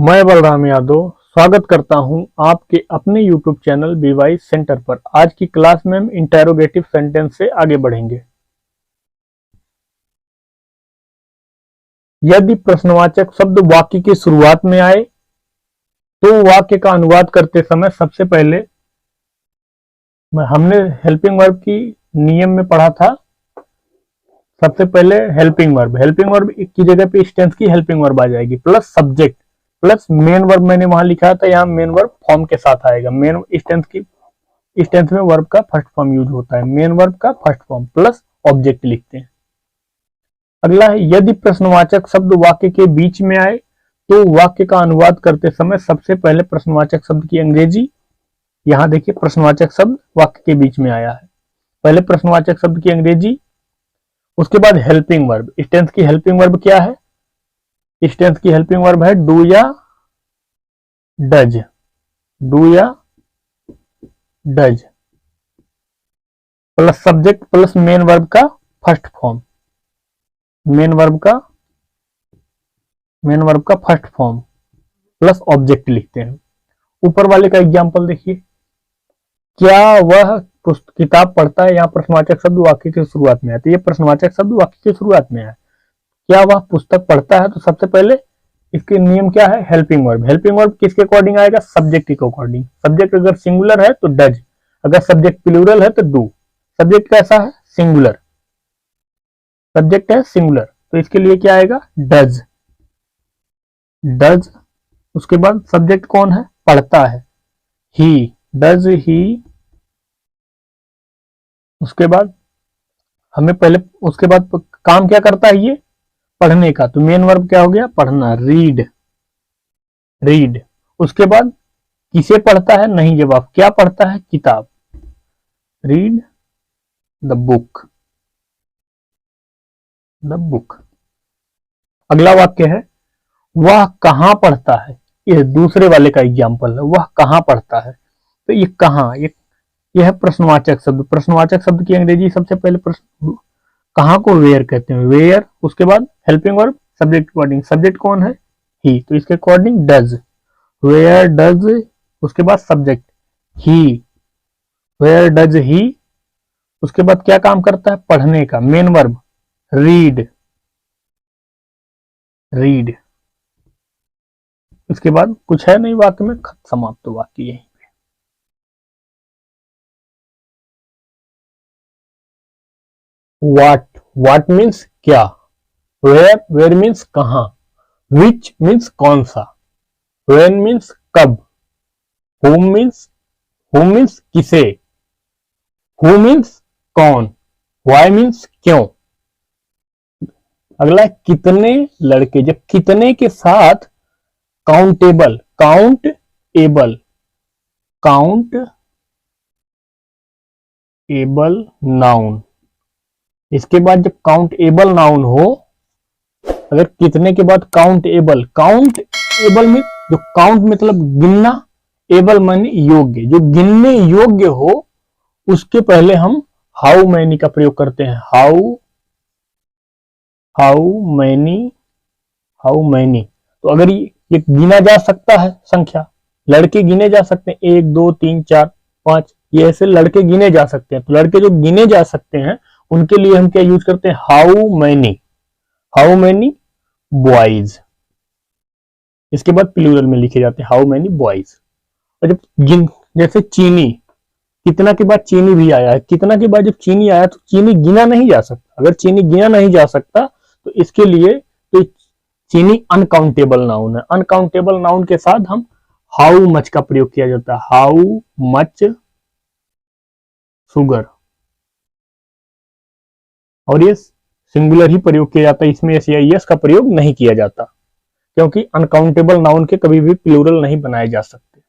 मैं बलराम यादव स्वागत करता हूं आपके अपने YouTube चैनल BY सेंटर पर। आज की क्लास में हम इंटेरोगेटिव सेंटेंस से आगे बढ़ेंगे। यदि प्रश्नवाचक शब्द वाक्य की शुरुआत में आए तो वाक्य का अनुवाद करते समय सबसे पहले हमने हेल्पिंग वर्ब की नियम में पढ़ा था। सबसे पहले हेल्पिंग वर्ब की जगह पे इस टेंस की हेल्पिंग वर्ब आ जाएगी, plus subject plus main verb मैंने वहां लिखा था, यहाँ मेन वर्ब फॉर्म के साथ आएगा। मेन इस टेंस में वर्ब का फर्स्ट फॉर्म यूज होता है, मेन वर्ब का फर्स्ट फॉर्म प्लस ऑब्जेक्ट लिखते हैं। अगला है, यदि प्रश्नवाचक शब्द वाक्य के बीच में आए तो वाक्य का अनुवाद करते समय सबसे पहले प्रश्नवाचक शब्द की अंग्रेजी, यहां देखिए प्रश्नवाचक शब्द वाक्य के बीच में आया है, पहले प्रश्नवाचक शब्द की अंग्रेजी, उसके बाद हेल्पिंग वर्ब। इस टेंस की हेल्पिंग वर्ब क्या है? इस टेंस की हेल्पिंग वर्ब है डू या डज, डू या does plus subject plus main verb का फर्स्ट फॉर्म, मेन वर्ब का फर्स्ट फॉर्म प्लस ऑब्जेक्ट लिखते हैं। ऊपर वाले का एग्जांपल देखिए, क्या वह किताब पढ़ता है, यहाँ प्रश्नवाचक शब्द वाक्य की शुरुआत में आते, ये प्रश्नवाचक शब्द वाक्य की शुरुआत में है। क्या वह पुस्तक पढ़ता है, तो सबसे पहले इसके नियम क्या है? Helping verb. हेल्पिंग वर्ब किसके अकॉर्डिंग आएगा? सब्जेक्ट के अकॉर्डिंग। सब्जेक्ट अगर सिंगुलर है तो डज, अगर सब्जेक्ट प्लूरल है तो डू। सब्जेक्ट कैसा है? सिंगुलर, सब्जेक्ट है सिंगुलर, तो इसके लिए क्या आएगा? Does, does. उसके बाद सब्जेक्ट कौन है? पढ़ता है, ही, डज ही। उसके बाद हमें पहले, उसके बाद काम क्या करता है ये? पढ़ने का, तो मेन वर्ब क्या हो गया? पढ़ना, रीड, रीड। उसके बाद किसे पढ़ता है? नहीं जवाब, क्या पढ़ता है? किताब, read the book, the book. अगला वाक्य है, वह कहां पढ़ता है, ये दूसरे वाले का एग्जाम्पल है, वह कहां पढ़ता है। तो ये कहां, यह है प्रश्नवाचक शब्द। प्रश्नवाचक शब्द की अंग्रेजी सबसे पहले प्रश्न कहां को वेयर कहते हैं, वेयर। उसके बाद helping verb subject according, subject कौन है? ही, तो इसके अकॉर्डिंग डज, वेयर डज। उसके बाद subject he, where does he. उसके बाद क्या काम करता है? पढ़ने का, मेन वर्ब रीड, रीड। उसके बाद कुछ है नहीं वाक्य में, समाप्त वाक्य यही। वाट मीन्स क्या, वेयर मीन्स कहां, विच मीन्स कौन सा, व्हेन मीन्स कब, whom मीन्स किसे, who मीन्स कौन, why मीन्स क्यों। अगला कितने लड़के, जब कितने के साथ countable, count able, count able noun, इसके बाद जब काउंट एबल नाउन हो, अगर कितने के बाद काउंट एबल में जो काउंट मतलब गिनना, एबल माने योग्य, जो गिनने योग्य हो, उसके पहले हम हाउ मैनी का प्रयोग करते हैं। How many. तो अगर ये गिना जा सकता है, संख्या लड़के गिने जा सकते हैं, 1 2 3 4 5, ये ऐसे लड़के गिने जा सकते हैं। तो लड़के जो गिने जा सकते हैं उनके लिए हम क्या यूज करते हैं? How many boys. इसके बाद प्लूरल में लिखे जाते हैं हाउ मैनी बॉयज। और जब जैसे चीनी, कितना के बाद चीनी भी आया है, कितना के बाद जब चीनी आया तो चीनी गिना नहीं जा सकता। अगर चीनी गिना नहीं जा सकता तो इसके लिए तो चीनी अनकाउंटेबल नाउन है। अनकाउंटेबल नाउन के साथ हम हाउ मच का प्रयोग किया जाता है, हाउ मच शुगर, और ये सिंगुलर ही प्रयोग किया जाता है, इसमें एस का प्रयोग नहीं किया जाता, क्योंकि अनकाउंटेबल नाउन के कभी भी प्लूरल नहीं बनाए जा सकते।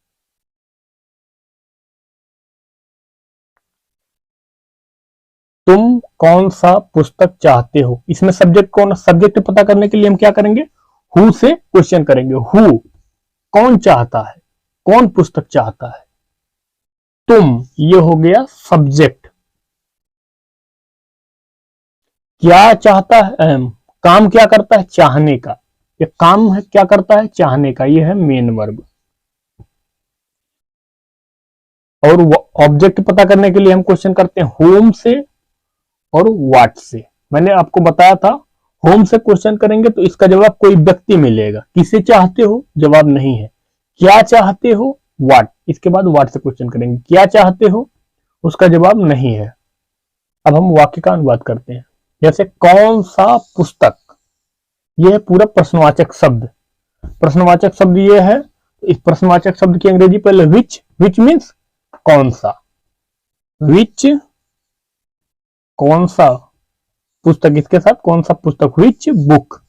तुम कौन सा पुस्तक चाहते हो, इसमें सब्जेक्ट कौन, सब्जेक्ट पता करने के लिए हम क्या करेंगे? हु से क्वेश्चन करेंगे, हु कौन चाहता है, कौन पुस्तक चाहता है। तुम, ये हो गया सब्जेक्ट। क्या चाहता है, काम क्या करता है? चाहने का, ये काम है क्या करता है, चाहने का, ये है मेन वर्ब। और ऑब्जेक्ट पता करने के लिए हम क्वेश्चन करते हैं होम से और व्हाट से। मैंने आपको बताया था होम से क्वेश्चन करेंगे तो इसका जवाब कोई व्यक्ति मिलेगा, किसे चाहते हो जवाब नहीं है, क्या चाहते हो व्हाट, इसके बाद व्हाट से क्वेश्चन करेंगे, क्या चाहते हो उसका जवाब नहीं है। अब हम वाक्य का अनुवाद करते हैं, जैसे कौन सा पुस्तक, यह है पूरा प्रश्नवाचक शब्द। प्रश्नवाचक शब्द ये है, इस प्रश्नवाचक शब्द की अंग्रेजी पहले विच मीन्स कौन सा, विच कौन सा पुस्तक, इसके साथ कौन सा पुस्तक, विच बुक।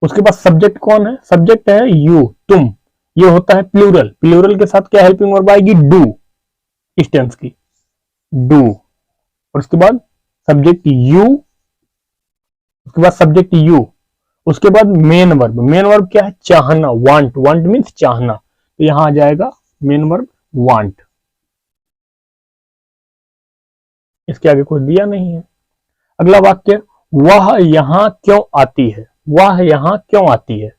उसके बाद सब्जेक्ट कौन है, सब्जेक्ट है यू, तुम, ये होता है प्लूरल, प्लूरल के साथ क्या हेल्पिंग वर्ब आएगी, डू, इस टेंस की डू। और उसके बाद सब्जेक्ट यू, उसके बाद सब्जेक्ट यू, उसके बाद मेन वर्ब, मेन वर्ब क्या है, चाहना, वांट, वांट मीन्स चाहना, तो यहां आ जाएगा मेन वर्ब वांट। इसके आगे कुछ दिया नहीं है। अगला वाक्य, वह यहां क्यों आती है, वह यहां क्यों आती है,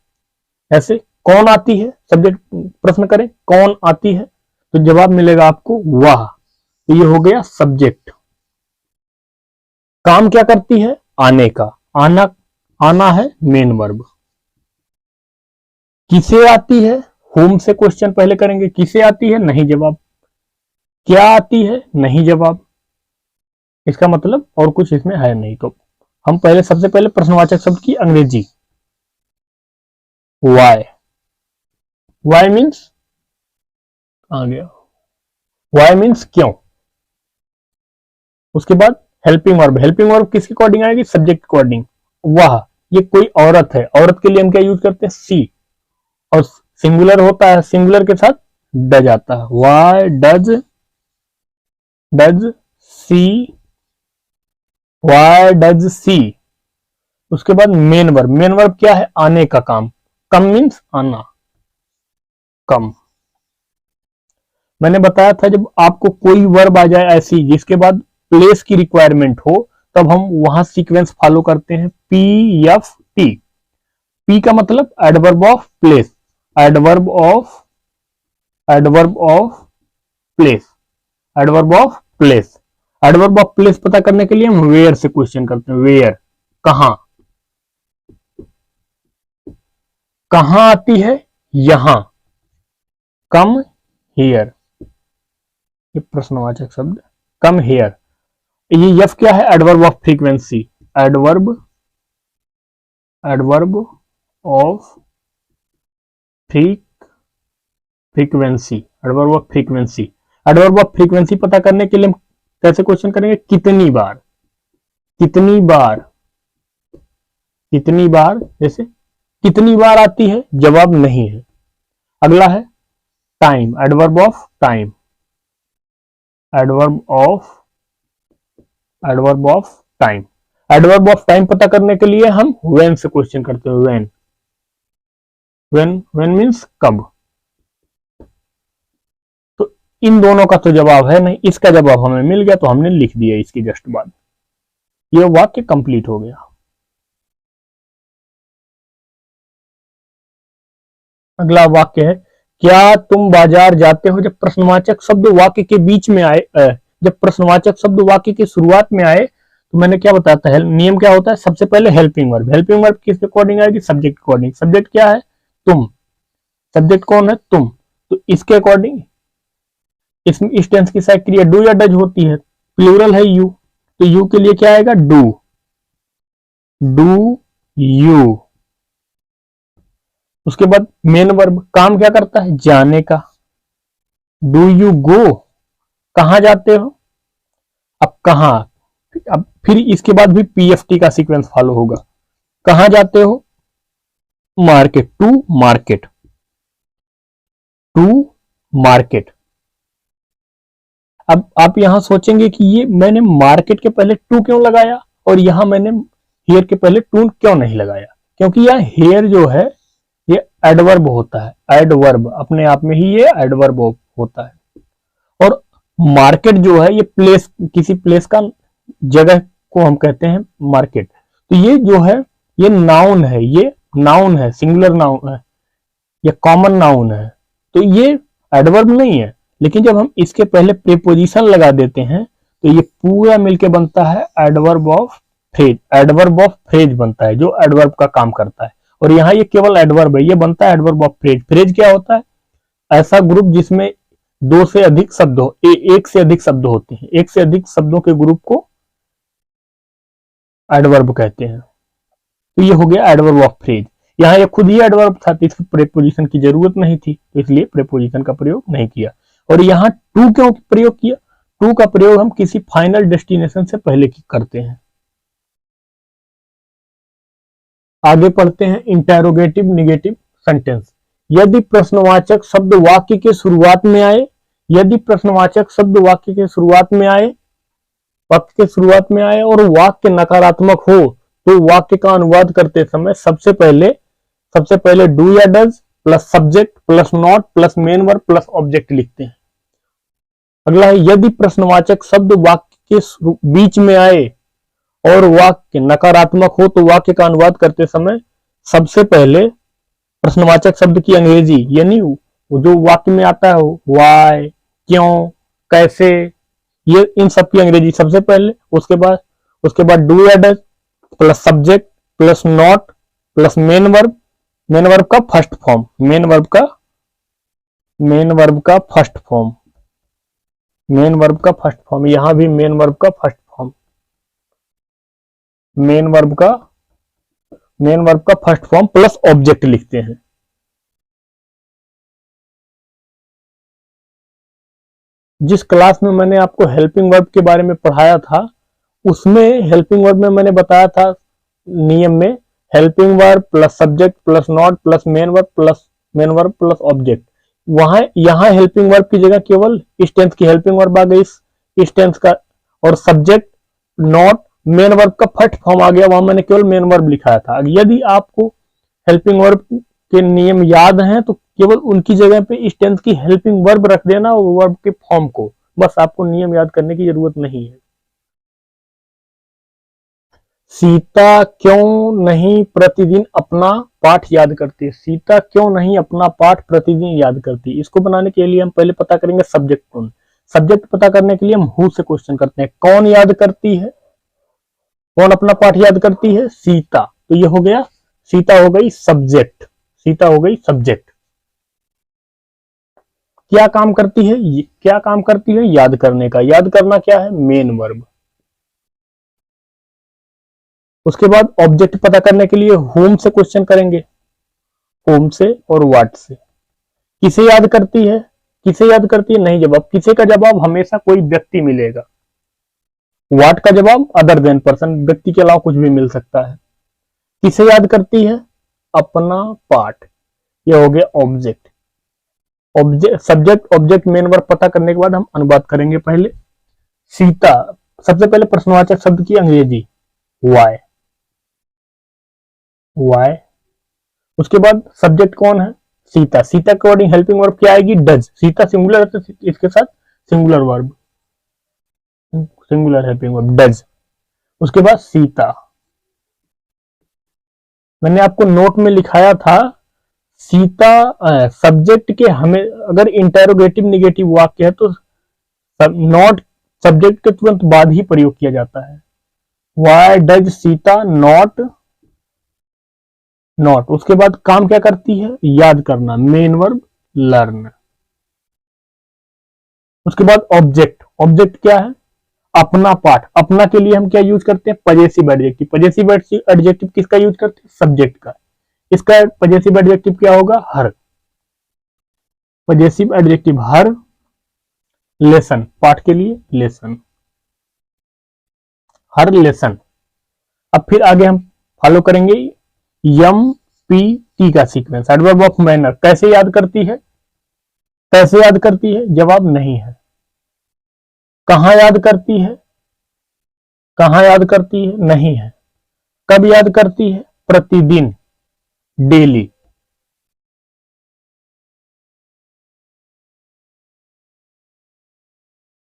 ऐसे कौन आती है, सब्जेक्ट प्रश्न करें कौन आती है तो जवाब मिलेगा आपको वह, तो ये हो गया सब्जेक्ट। काम क्या करती है, आने का, आना, आना है मेन वर्ब। किसे आती है, होम से क्वेश्चन पहले करेंगे, किसे आती है नहीं जवाब, क्या आती है नहीं जवाब, इसका मतलब और कुछ इसमें है नहीं। तो हम पहले सबसे पहले प्रश्नवाचक शब्द की अंग्रेजी, वाई, वाई मीन्स आ गया, वाई मीन्स क्यों। उसके बाद हेल्पिंग वर्ब, हेल्पिंग वर्ब किसके अकॉर्डिंग आएगी, सब्जेक्ट अकॉर्डिंग, वह, ये कोई औरत है, औरत के लिए हम क्या यूज करते हैं, सी, और सिंगुलर होता है, सिंगुलर के साथ डज आता है, why does, does she, why does she. उसके बाद मेन वर्ब, मेन वर्ब क्या है, आने का काम, कम मीन्स आना, कम। मैंने बताया था जब आपको कोई वर्ब आ जाए ऐसी जिसके बाद प्लेस की रिक्वायरमेंट हो, तब हम वहां सीक्वेंस फॉलो करते हैं, पी एफ टी। पी का मतलब adverb of place, adverb of, adverb of place, adverb of place. Adverb of place पता करने के लिए हम वेयर से क्वेश्चन करते हैं, वेयर, कहां, कहां आती है, यहां, कम हियर, ये प्रश्नवाचक शब्द, कम हियर। ये यफ क्या है, adverb of frequency, adverb, adverb of frequency, adverb of frequency. Adverb of frequency पता करने के लिए हम कैसे क्वेश्चन करेंगे, कितनी बार, कितनी बार, कितनी बार, जैसे कितनी बार आती है जवाब नहीं है। अगला है time, adverb of time, adverb of, adverb of time. Adverb of time पता करने के लिए हम व्हेन से क्वेश्चन करते हैं, व्हेन, व्हेन, व्हेन मीन्स कब। तो इन दोनों का तो जवाब है नहीं, इसका जवाब हमें मिल गया तो हमने लिख दिया इसकी जस्ट बाद, ये वाक्य कंप्लीट हो गया। अगला वाक्य है, क्या तुम बाजार जाते हो, जब प्रश्नवाचक शब्द वाक्य के बीच में आए, जब प्रश्नवाचक शब्द वाक्य की शुरुआत में आए तो मैंने क्या बताया था, नियम क्या होता है, सबसे पहले हेल्पिंग वर्ब, हेल्पिंग वर्ब किसके अकॉर्डिंग आएगी, सब्जेक्ट अकॉर्डिंग। सब्जेक्ट क्या है, तुम, सब्जेक्ट कौन है, तुम, तो इसके अकॉर्डिंग इस टेंस की साइड क्रिया डू या डज होती है, प्लूरल है यू, तो यू के लिए क्या आएगा, डू, डू यू। उसके बाद मेन वर्ब, काम क्या करता है, जाने का, डू यू गो, कहां जाते हो, अब कहां, अब फिर इसके बाद भी पीएफटी का सीक्वेंस फॉलो होगा, कहां जाते हो, market, to market, to market. अब आप यहां सोचेंगे कि ये मैंने मार्केट के पहले टू क्यों लगाया और यहां मैंने हेयर के पहले टू क्यों नहीं लगाया, क्योंकि यह हेयर जो है ये एडवर्ब होता है, एडवर्ब अपने आप में ही ये एडवर्ब होता है। और मार्केट जो है ये प्लेस, किसी प्लेस का, जगह को हम कहते हैं मार्केट। तो ये जो है ये नाउन है, ये नाउन है, सिंगुलर नाउन है, ये कॉमन नाउन है, तो ये एडवर्ब नहीं है। लेकिन जब हम इसके पहले प्रीपोजिशन लगा देते हैं तो ये पूरा मिलके बनता है adverb of phrase. Adverb of phrase बनता है जो एडवर्ब का काम करता है, और यहाँ ये केवल एडवर्ब है, ये बनता है एडवर्ब ऑफ फ्रेज। फ्रेज क्या होता है? ऐसा ग्रुप जिसमें दो से अधिक शब्द हो, एक से अधिक शब्द होते हैं, एक से अधिक शब्दों के ग्रुप को एडवर्ब कहते हैं। तो ये हो गया एडवर्ब ऑफ फ्रेज। यहाँ ये खुद ही एडवर्ब था तो इसकी प्रेपोजिशन की जरूरत नहीं थी, तो इसलिए प्रेपोजिशन का प्रयोग नहीं किया। और यहाँ टू क्यों प्रयोग किया? टू का प्रयोग हम किसी फाइनल डेस्टिनेशन से पहले की करते हैं। आगे पढ़ते हैं इंटेरोगेटिव निगेटिव सेंटेंस। यदि प्रश्नवाचक शब्द वाक्य के शुरुआत में आए, यदि प्रश्नवाचक शब्द वाक्य के शुरुआत में आए, वाक्य के शुरुआत में आए और वाक्य नकारात्मक हो तो वाक्य का अनुवाद करते समय सबसे पहले डू या does plus subject plus not plus main verb plus object लिखते हैं। अगला है यदि प्रश्नवाचक शब्द वाक्य के बीच में आए और वाक्य नकारात्मक हो तो वाक्य का अनुवाद करते समय सबसे पहले प्रश्नवाचक शब्द की अंग्रेजी यानी जो वाक्य में आता है वाई, क्यों, कैसे, ये इन सब की अंग्रेजी सबसे पहले। उसके बाद डू या does plus subject plus not plus main verb, main verb का फर्स्ट फॉर्म, मेन वर्ब का फर्स्ट फॉर्म, मेन वर्ब का फर्स्ट फॉर्म, यहां भी मेन वर्ब का फर्स्ट फॉर्म, मेन वर्ब का फर्स्ट फॉर्म प्लस ऑब्जेक्ट लिखते हैं। जिस क्लास में मैंने आपको हेल्पिंग वर्ब के बारे में पढ़ाया था उसमें हेल्पिंग वर्ब में मैंने बताया था नियम में helping verb plus subject plus not plus main verb plus object. वहां यहाँ हेल्पिंग वर्ब की जगह केवल इस टेंस की हेल्पिंग वर्ब आ गई, इस टेंस का, और सब्जेक्ट नॉट मेन वर्ब का फर्स्ट फॉर्म आ गया, वहां मैंने केवल मेन वर्ब लिखाया था। यदि आपको हेल्पिंग वर्ब के नियम याद हैं तो केवल उनकी जगह पे इस टेंस की हेल्पिंग वर्ब रख देना, वर्ब के फॉर्म को, बस आपको नियम याद करने की जरूरत नहीं है। सीता क्यों नहीं प्रतिदिन अपना पाठ याद करती? सीता क्यों नहीं अपना पाठ प्रतिदिन याद करती? इसको बनाने के लिए हम पहले पता करेंगे सब्जेक्ट कौन। सब्जेक्ट पता करने के लिए हम हु से क्वेश्चन करते हैं, कौन याद करती है, कौन अपना पाठ याद करती है? सीता। तो ये हो गया, सीता हो गई सब्जेक्ट, सीता हो गई सब्जेक्ट। क्या काम करती है? क्या काम करती है? याद करने का। याद करना क्या है? Main verb. उसके बाद ऑब्जेक्ट पता करने के लिए होम से क्वेश्चन करेंगे, होम से और व्हाट से। किसे याद करती है? किसे याद करती है? नहीं जवाब, किसे का जवाब हमेशा कोई व्यक्ति मिलेगा। व्हाट का जवाब अदर देन पर्सन, व्यक्ति के अलावा कुछ भी मिल सकता है। किसे याद करती है? अपना पाठ। ये हो गया object. Subject object main verb पता करने के बाद हम अनुवाद करेंगे। पहले सीता, सबसे पहले प्रश्नवाचक शब्द की अंग्रेजी वाई, वाई। उसके बाद सब्जेक्ट कौन है? सीता। सीता के अकॉर्डिंग हेल्पिंग वर्ब क्या आएगी? डज। सीता सिंगुलर है तो इसके साथ singular verb, singular helping verb does. उसके बाद सीता। मैंने आपको नोट में लिखाया था सीता सब्जेक्ट के, हमें अगर इंटेरोगेटिव निगेटिव वाक्य है तो नॉट सब्जेक्ट के तुरंत बाद ही प्रयोग किया जाता है। Y does Sita not, not. उसके बाद काम क्या करती है? याद करना, मेन वर्ब लर्न। उसके बाद ऑब्जेक्ट। ऑब्जेक्ट क्या है? अपना पाठ। अपना के लिए हम क्या यूज करते हैं? Possessive adjective. पजेसिव एडजेक्टिव किसका यूज करते हैं? सब्जेक्ट का। इसका पजेसिव एडजेक्टिव क्या होगा? हर। पजेसिव एडजेक्टिव हर। लेसन, पाठ के लिए लेसन, हर लेसन। अब फिर आगे हम फॉलो करेंगे यम पी टी का सीक्वेंस। एडवर्ब ऑफ मैनर कैसे याद करती है? कैसे याद करती है? जवाब नहीं है। कहां याद करती है? कहां याद करती है? नहीं है। कब याद करती है? प्रतिदिन, डेली।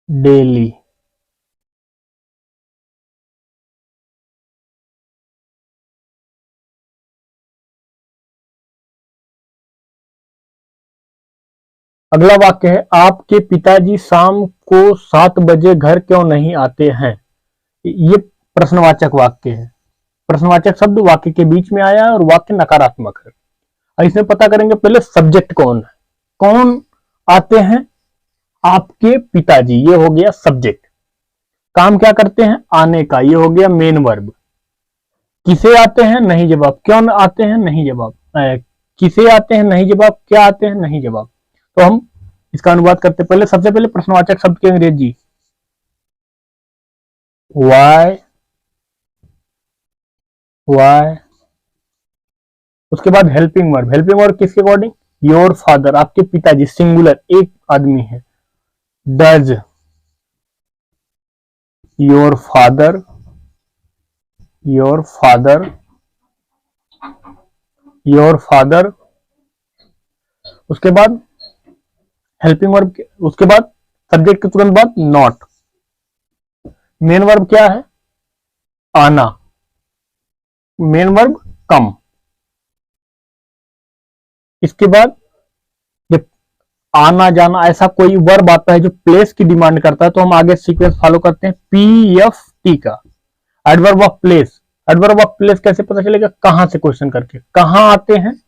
डेली। अगला वाक्य है, आपके पिताजी शाम को 7 बजे घर क्यों नहीं आते हैं। ये प्रश्नवाचक वाक्य है। प्रश्नवाचक शब्द वाक्य के बीच में आया है और वाक्य नकारात्मक है। इसमें पता करेंगे पहले सब्जेक्ट कौन है। कौन आते हैं, आपके पिताजी, ये हो गया सब्जेक्ट। काम क्या करते हैं, आने का, ये हो गया मेन वर्ब। किसे आते हैं, नहीं जवाब। क्यों आते हैं, नहीं जवाब। किसे आते हैं, नहीं जवाब। क्या आते हैं, नहीं जवाब। तो हम इसका अनुवाद करते हैं। पहले सबसे पहले प्रश्नवाचक शब्द की अंग्रेजी, वाई, वाई। उसके बाद हेल्पिंग वर्ब। हेल्पिंग वर्ब किसके अकॉर्डिंग, योर फादर, आपके पिताजी, सिंगुलर, एक आदमी है। Does your father, your father, your father. उसके बाद हेल्पिंग वर्ब, उसके बाद सब्जेक्ट के तुरंत बाद नॉट। मेन वर्ब क्या है, आना। मेन वर्ब कम। इसके बाद जब आना जाना ऐसा कोई वर्ब आता है जो प्लेस की डिमांड करता है तो हम आगे सीक्वेंस फॉलो करते हैं PFT का। Adverb of place. Adverb of place कैसे पता चलेगा, कहां से क्वेश्चन करके। कहां आते हैं,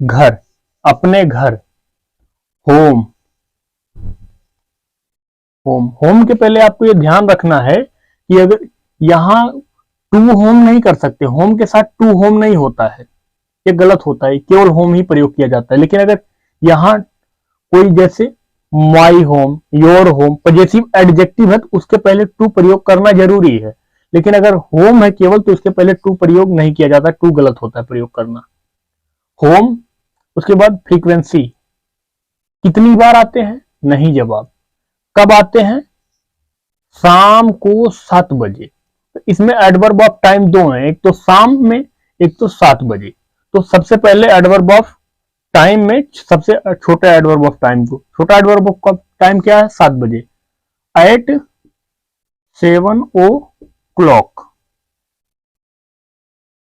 घर, अपने घर, होम। होम, होम के पहले आपको यह ध्यान रखना है कि अगर यहां टू होम नहीं कर सकते, होम के साथ टू होम नहीं होता है, ये गलत होता है। केवल होम ही प्रयोग किया जाता है। लेकिन अगर यहां कोई जैसे my home, your home, possessive adjective है तो उसके पहले टू प्रयोग करना जरूरी है। लेकिन अगर होम है केवल तो इसके पहले टू प्रयोग नहीं किया जाता, टू गलत होता है प्रयोग करना। होम। उसके बाद फ्रीक्वेंसी, कितनी बार आते हैं, नहीं जवाब। कब आते हैं, शाम को 7 बजे। तो इसमें एडवर्ब ऑफ टाइम दो हैं, एक तो शाम में, एक तो 7 बजे। तो सबसे पहले एडवर्ब ऑफ टाइम में सबसे छोटा एडवर्ब ऑफ टाइम को, छोटा एडवर्ब ऑफ टाइम क्या है, 7 बजे। At 7 o'clock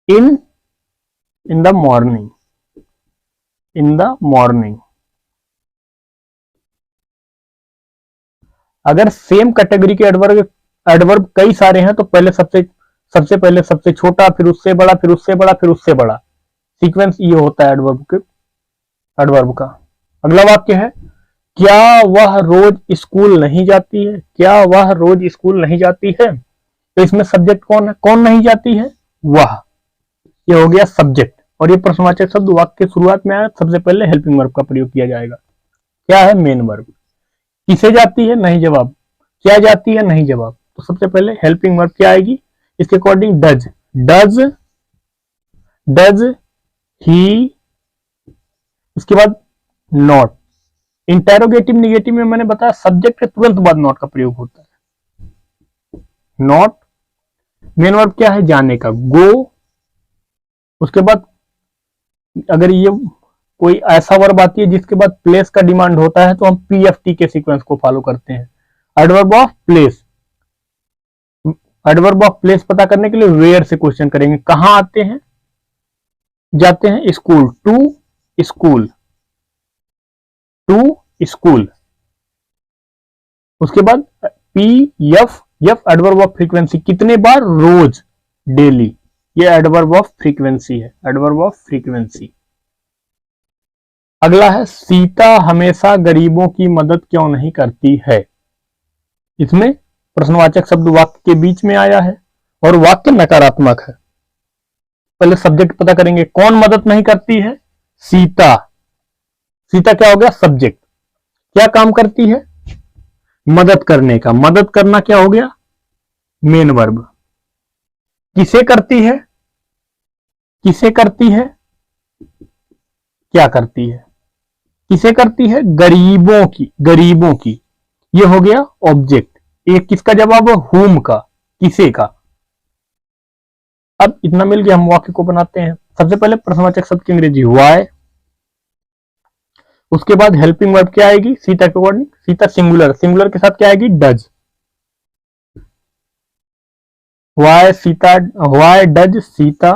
in the morning, in the morning. अगर सेम कैटेगरी के एडवर्ब कई सारे हैं तो पहले सबसे पहले सबसे छोटा, फिर उससे बड़ा, फिर उससे बड़ा, फिर उससे बड़ा। सीक्वेंस ये होता है एडवर्ब का। अगला वाक्य है, क्या वह रोज स्कूल नहीं जाती है। क्या वह रोज स्कूल नहीं जाती है। तो इसमें सब्जेक्ट कौन है, कौन नहीं जाती है, वह। ये हो गया सब्जेक्ट। और ये प्रश्नवाचक शब्द वाक्य की शुरुआत में आया, सबसे पहले हेल्पिंग वर्ब का प्रयोग किया जाएगा। क्या है, मेन वर्ब। किसे जाती है, नहीं जवाब। क्या जाती है, नहीं जवाब। तो सबसे पहले हेल्पिंग वर्ब क्या आएगी, इसके अकॉर्डिंग डज। Does he. इसके बाद नॉट। इंटेरोगेटिव निगेटिव में मैंने बताया सब्जेक्ट के तुरंत बाद नॉट का प्रयोग होता है। नॉट। मेन वर्ब क्या है, जाने का, गो। उसके बाद अगर ये कोई ऐसा वर्ब आती है जिसके बाद प्लेस का डिमांड होता है तो हम PFT के सीक्वेंस को फॉलो करते हैं। Adverb of place. Adverb of place पता करने के लिए वेयर से क्वेश्चन करेंगे, कहां आते हैं, जाते हैं, school, to school, to school. उसके बाद PF, एडवर्ब ऑफ फ्रीक्वेंसी, कितने बार, रोज, डेली। ये एडवर्ब ऑफ फ्रीक्वेंसी है, एडवर्ब ऑफ फ्रीक्वेंसी। अगला है, सीता हमेशा गरीबों की मदद क्यों नहीं करती है। इसमें प्रश्नवाचक शब्द वाक्य के बीच में आया है और वाक्य नकारात्मक है। पहले सब्जेक्ट पता करेंगे, कौन मदद नहीं करती है, सीता। सीता क्या हो गया, सब्जेक्ट। क्या काम करती है, मदद करने का। मदद करना क्या हो गया, मेन वर्ब। किसे करती है, किसे करती है, क्या करती है, किसे करती है, गरीबों की, गरीबों की। ये हो गया ऑब्जेक्ट। एक किसका जवाब है, हुम का, किसे का। अब इतना मिल गया, हम वाक्य को बनाते हैं। सबसे पहले प्रश्नवाचक शब्द की अंग्रेजी वाई। उसके बाद हेल्पिंग वर्ब क्या आएगी, सीता के अकॉर्डिंग, सीता सिंगुलर, सिंगुलर के साथ क्या आएगी, does. Why Sita, why does Sita,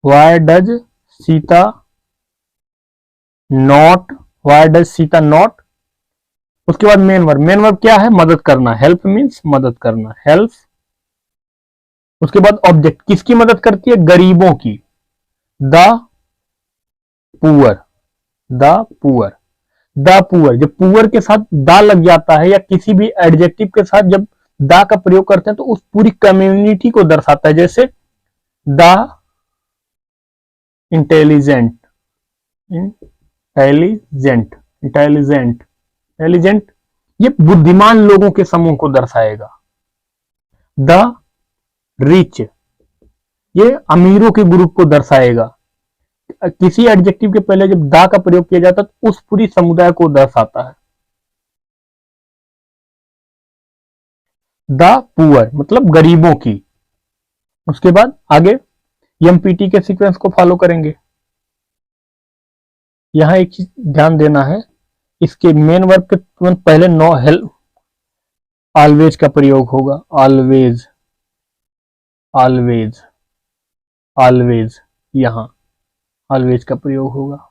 why does Sita not why does Sita not. उसके बाद मेन वर्ब क्या है, मदद करना, हेल्प मीन्स मदद करना, हेल्प। उसके बाद ऑब्जेक्ट, किसकी मदद करती है, गरीबों की, the poor, the poor, the poor. जब पुअर के साथ दा लग जाता है या किसी भी एडजेक्टिव के साथ जब दा का प्रयोग करते हैं तो उस पूरी कम्युनिटी को दर्शाता है। जैसे the intelligent, intelligent, intelligent, intelligent, ये बुद्धिमान लोगों के समूह को दर्शाएगा। द रिच, ये अमीरों के ग्रुप को दर्शाएगा। किसी एडजेक्टिव के पहले जब दा का प्रयोग किया जाता है तो उस पूरी समुदाय को दर्शाता है। द पुअर मतलब गरीबों की। उसके बाद आगे एमपीटी के सीक्वेंस को फॉलो करेंगे। यहां एक चीज ध्यान देना है, इसके मेन वर्ब के तुरंत पहले नो हेल्प ऑलवेज का प्रयोग होगा, ऑलवेज, ऑलवेज, ऑलवेज, यहां ऑलवेज का प्रयोग होगा।